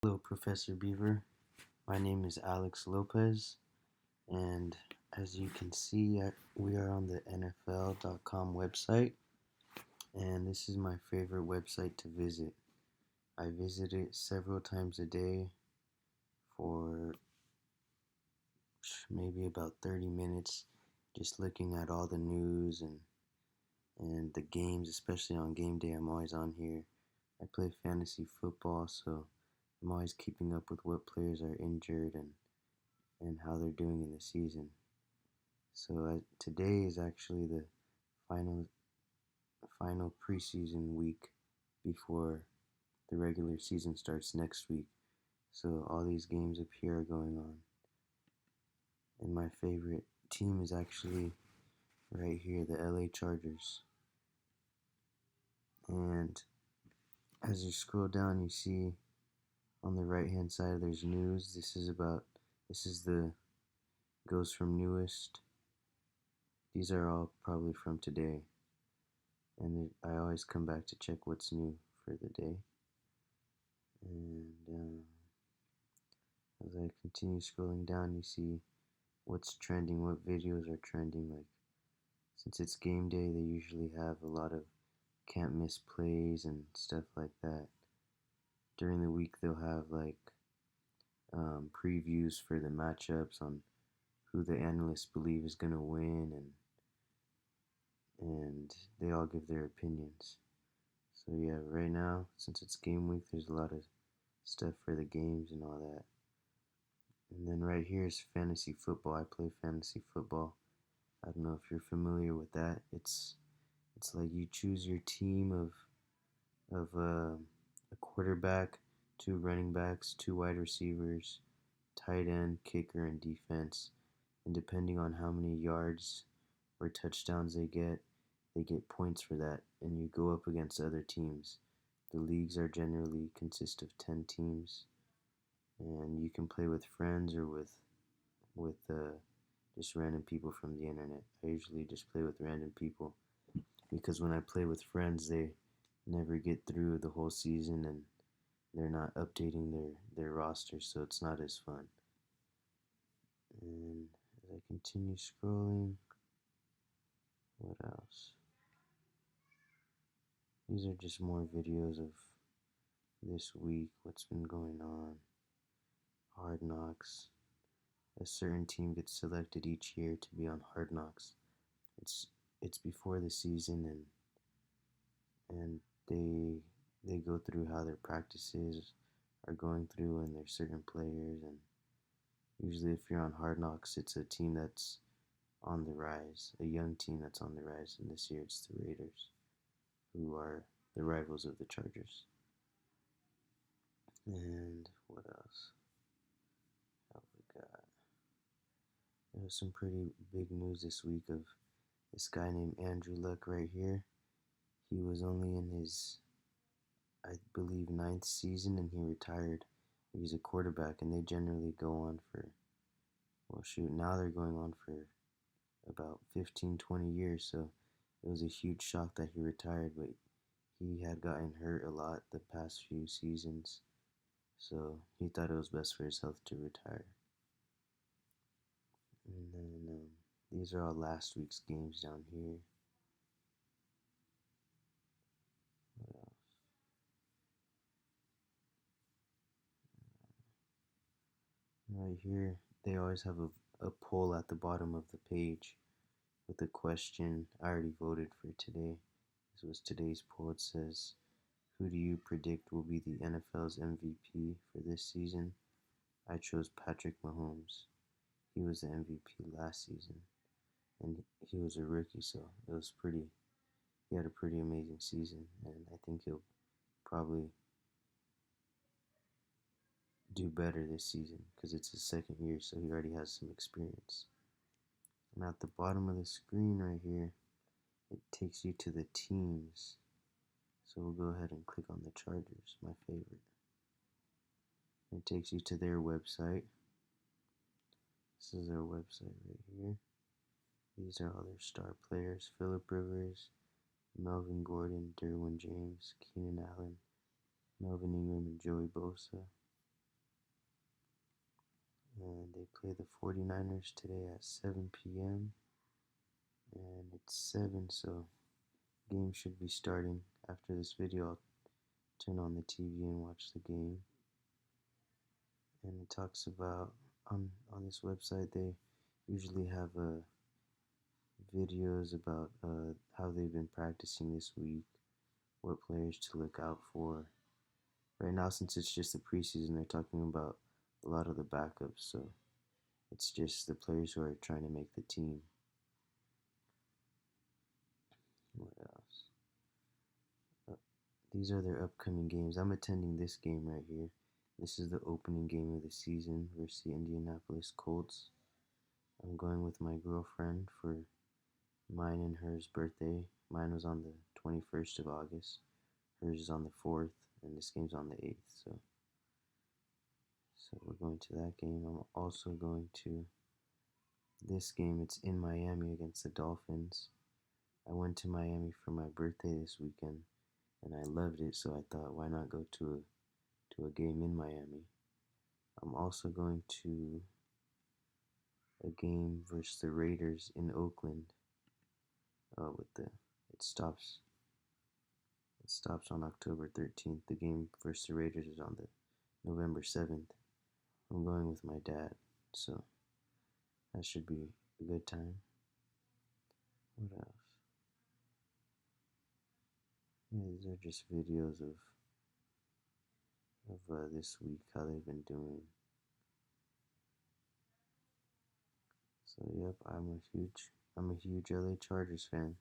Hello, Professor Beaver. My name is Alex Lopez, and as you can see, we are on the NFL.com website, and this is my favorite website to visit. I visit it several times a day for maybe about 30 minutes, just looking at all the news and the games, especially on game day. I'm always on here. I play fantasy football, so I'm always keeping up with what players are injured and how they're doing in the season. So today is actually the final final preseason week before the regular season starts next week. So all these games up here are going on, and my favorite team is actually right here, the LA Chargers. And as you scroll down, you see on the right hand side there's news. This is the goes from newest. These are all probably from today, and I always come back to check what's new for the day. And as I continue scrolling down, you see what's trending, what videos are trending. Like, since it's game day, they usually have a lot of can't miss plays and stuff like that. During the week, they'll have like previews for the matchups on who the analysts believe is going to win, and they all give their opinions. So yeah, right now, since it's game week, there's a lot of stuff for the games and all that. And then right here is fantasy football. I play fantasy football. I don't know if you're familiar with that. It's like you choose your team of a quarterback, two running backs, two wide receivers, tight end, kicker, and defense. And depending on how many yards or touchdowns they get points for that. And you go up against other teams. The leagues are generally consist of 10 teams, and you can play with friends or with just random people from the internet. I usually just play with random people because when I play with friends, they never get through the whole season and they're not updating their roster, so it's not as fun. And as I continue scrolling, what else? These are just more videos of this week, what's been going on. Hard Knocks. A certain team gets selected each year to be on Hard Knocks. It's it's before the season, and they go through how their practices are going through and there's certain players, and usually if you're on Hard Knocks, it's a team that's on the rise, a young team that's on the rise, and this year it's the Raiders, who are the rivals of the Chargers. And what else have we got? There was some pretty big news this week of this guy named Andrew Luck right here. He was only in his, I believe, ninth season, and he retired. He's a quarterback, and they generally go on for, well, shoot, now they're going on for about 15, 20 years, so it was a huge shock that he retired, but he had gotten hurt a lot the past few seasons, so he thought it was best for his health to retire. And then these are all last week's games down here. What else? Right here, they always have a poll at the bottom of the page with a question. I already voted for today. This was today's poll. It says, who do you predict will be the NFL's MVP for this season? I chose Patrick Mahomes. He was the MVP last season, and he was a rookie, so he had a pretty amazing season, and I think he'll probably do better this season because it's his second year, so he already has some experience. And at the bottom of the screen right here, it takes you to the teams. So we'll go ahead and click on the Chargers, my favorite. It takes you to their website. This is their website right here. These are all their star players: Philip Rivers, Melvin Gordon, Derwin James, Keenan Allen, Melvin Ingram, and Joey Bosa. play the 49ers today at 7 p.m. and it's 7, so game should be starting. After this video, I'll turn on the TV and watch the game. And it talks about, on this website, they usually have videos about how they've been practicing this week, what players to look out for. Right now, since it's just the preseason, they're talking about a lot of the backups, so it's just the players who are trying to make the team. What else? These are their upcoming games. I'm attending this game right here. This is the opening game of the season versus the Indianapolis Colts. I'm going with my girlfriend for mine and hers birthday. Mine was on the 21st of August. Hers is on the 4th, and this game's on the 8th. So we're going to that game. I'm also going to this game. It's in Miami against the Dolphins. I went to Miami for my birthday this weekend, and I loved it, so I thought, why not go to a game in Miami? I'm also going to a game versus the Raiders in Oakland. It stops on October 13th. The game versus the Raiders is on the November 7th. I'm going with my dad, so that should be a good time. What else? Yeah, these are just videos of this week, how they've been doing. So yep, I'm a huge LA Chargers fan.